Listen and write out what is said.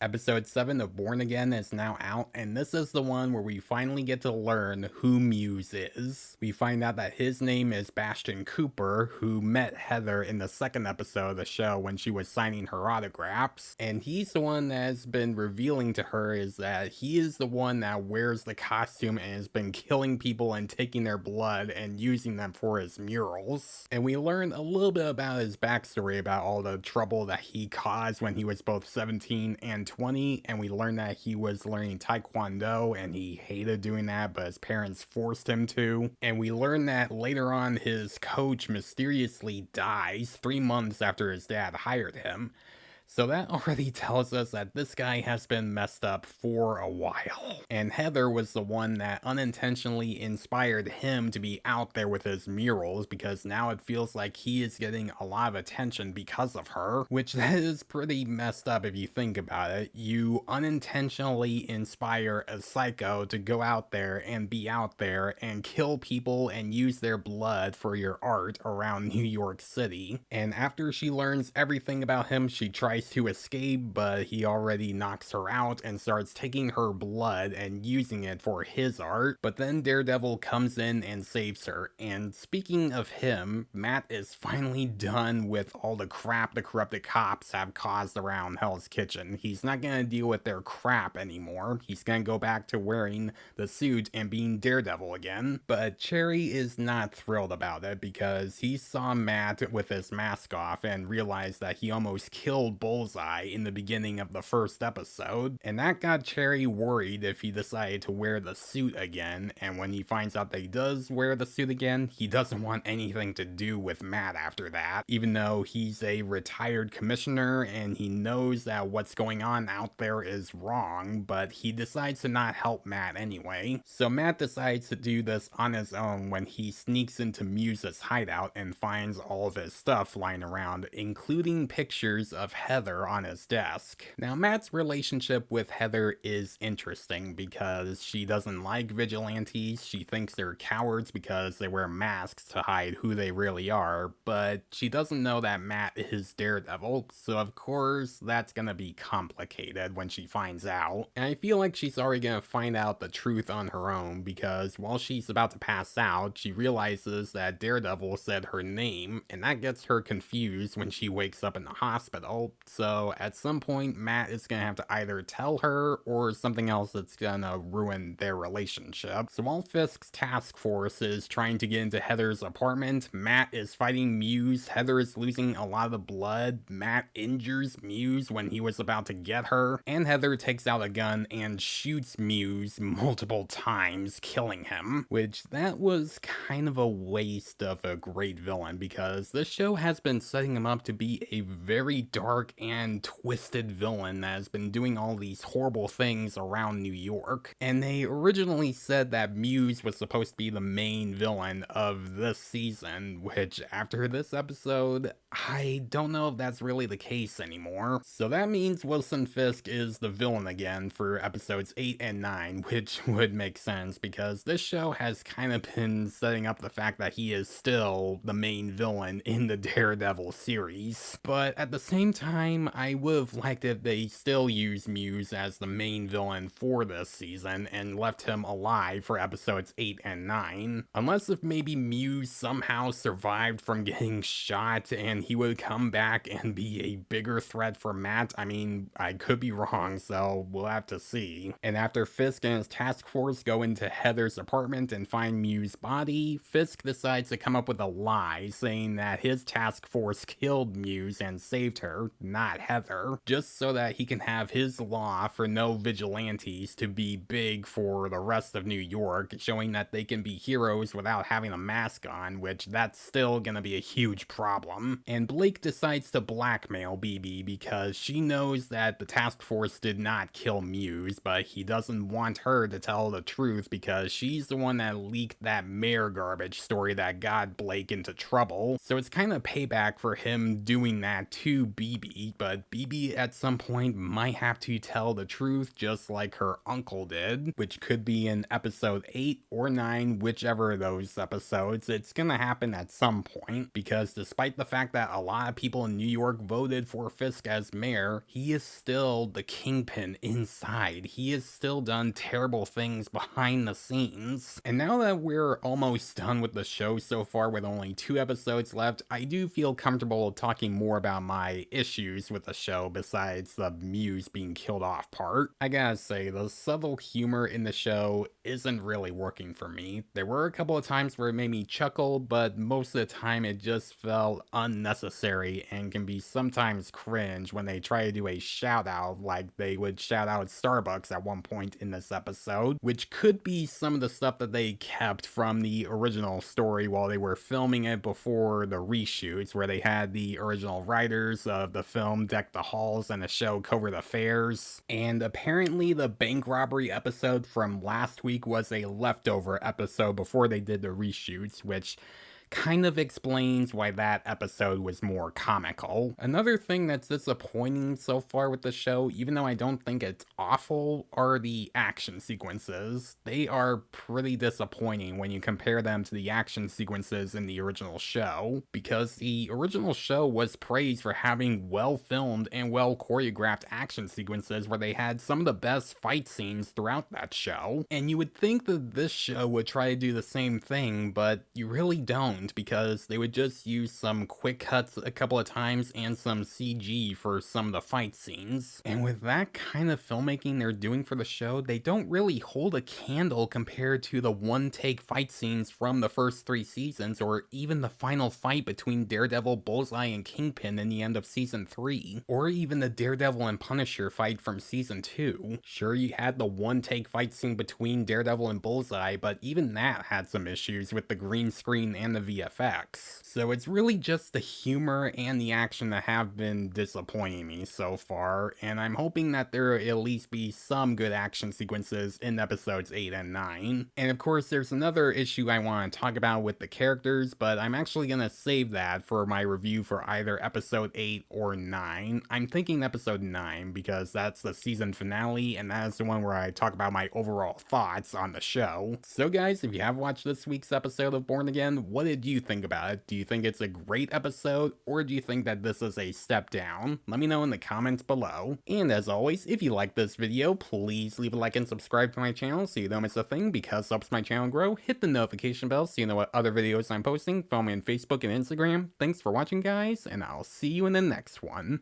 Episode 7 of Born Again is now out, and this is the one where we finally get to learn who Muse is. We find out that his name is Bastion Cooper, who met Heather in the second episode of the show when she was signing her autographs, and he's the one that has been revealing to her is that he is the one that wears the costume and has been killing people and taking their blood and using them for his murals. And we learn a little bit about his backstory about all the trouble that he caused when he was both 17 and 20, and we learned that he was learning taekwondo and he hated doing that, but his parents forced him to. And we learned that later on his coach mysteriously dies 3 months after his dad hired him. So that already tells us that this guy has been messed up for a while. And Heather was the one that unintentionally inspired him to be out there with his murals, because now it feels like he is getting a lot of attention because of her, which that is pretty messed up if you think about it. You unintentionally inspire a psycho to go out there and be out there and kill people and use their blood for your art around New York City. And after she learns everything about him, she tries to escape, but he already knocks her out and starts taking her blood and using it for his art. But then Daredevil comes in and saves her. And speaking of him, Matt is finally done with all the crap the corrupted cops have caused around Hell's Kitchen. He's not gonna deal with their crap anymore. He's gonna go back to wearing the suit and being Daredevil again. But Cherry is not thrilled about it because he saw Matt with his mask off and realized that he almost killed Bullseye in the beginning of the first episode, and that got Cherry worried if he decided to wear the suit again. And when he finds out that he does wear the suit again, he doesn't want anything to do with Matt after that, even though he's a retired commissioner and he knows that what's going on out there is wrong, but he decides to not help Matt anyway. So Matt decides to do this on his own when he sneaks into Muse's hideout and finds all of his stuff lying around, including pictures of Heather on his desk. Now, Matt's relationship with Heather is interesting because she doesn't like vigilantes. She thinks they're cowards because they wear masks to hide who they really are, but she doesn't know that Matt is Daredevil, so of course that's gonna be complicated when she finds out. And I feel like she's already gonna find out the truth on her own, because while she's about to pass out, she realizes that Daredevil said her name, and that gets her confused when she wakes up in the hospital. So at some point, Matt is gonna have to either tell her or something else that's gonna ruin their relationship. So while Fisk's task force is trying to get into Heather's apartment, Matt is fighting Muse. Heather is losing a lot of blood. Matt injures Muse when he was about to get her, and Heather takes out a gun and shoots Muse multiple times, killing him, which that was kind of a waste of a great villain, because this show has been setting him up to be a very dark and twisted villain that has been doing all these horrible things around New York. And they originally said that Muse was supposed to be the main villain of this season, which after this episode, I don't know if that's really the case anymore. So that means Wilson Fisk is the villain again for episodes 8 and 9, which would make sense because this show has kind of been setting up the fact that he is still the main villain in the Daredevil series. But at the same time, I would have liked if they still used Muse as the main villain for this season and left him alive for episodes 8 and 9. Unless if maybe Muse somehow survived from getting shot and he would come back and be a bigger threat for Matt. I mean, I could be wrong, so we'll have to see. And after Fisk and his task force go into Heather's apartment and find Muse's body, Fisk decides to come up with a lie saying that his task force killed Muse and saved her, not Heather, just so that he can have his law for no vigilantes to be big for the rest of New York, showing that they can be heroes without having a mask on, which that's still gonna be a huge problem. And Blake decides to blackmail BB because she knows that the task force did not kill Muse, but he doesn't want her to tell the truth because she's the one that leaked that mayor garbage story that got Blake into trouble. So it's kind of payback for him doing that to BB. BB, but BB at some point might have to tell the truth just like her uncle did, which could be in episode 8 or 9, whichever of those episodes. It's gonna happen at some point, because despite the fact that a lot of people in New York voted for Fisk as mayor, he is still the kingpin inside. He has still done terrible things behind the scenes. And now that we're almost done with the show so far with only 2 episodes left, I do feel comfortable talking more about my issues with the show besides the Muse being killed off part. I gotta say, the subtle humor in the show isn't really working for me. There were a couple of times where it made me chuckle, but most of the time it just felt unnecessary and can be sometimes cringe when they try to do a shout out like they would shout out Starbucks at one point in this episode, which could be some of the stuff that they kept from the original story while they were filming it before the reshoots, where they had the original writers of the film deck the halls and the show cover the fairs. And apparently the bank robbery episode from last week was a leftover episode before they did the reshoots, which kind of explains why that episode was more comical. Another thing that's disappointing so far with the show, even though I don't think it's awful, are the action sequences. They are pretty disappointing when you compare them to the action sequences in the original show, because the original show was praised for having well filmed and well choreographed action sequences where they had some of the best fight scenes throughout that show. And you would think that this show would try to do the same thing, but you really don't, because they would just use some quick cuts a couple of times and some CG for some of the fight scenes. And with that kind of filmmaking they're doing for the show, they don't really hold a candle compared to the one-take fight scenes from the first 3 seasons, or even the final fight between Daredevil, Bullseye, and Kingpin in the end of season 3, or even the Daredevil and Punisher fight from season 2. Sure, you had the one-take fight scene between Daredevil and Bullseye, but even that had some issues with the green screen and the VFX. So it's really just the humor and the action that have been disappointing me so far, and I'm hoping that there will at least be some good action sequences in episodes 8 and 9. And of course, there's another issue I want to talk about with the characters, but I'm actually gonna save that for my review for either episode 8 or 9. I'm thinking episode 9 because that's the season finale, and that is the one where I talk about my overall thoughts on the show. So guys, if you have watched this week's episode of Born Again, what did you think about it? Do you think it's a great episode, or do you think that this is a step down? Let me know in the comments below. And as always, if you like this video, please leave a like and subscribe to my channel so you don't miss a thing, because it helps my channel grow. Hit the notification bell so you know what other videos I'm posting. Follow me on Facebook and Instagram. Thanks for watching, guys, and I'll see you in the next one.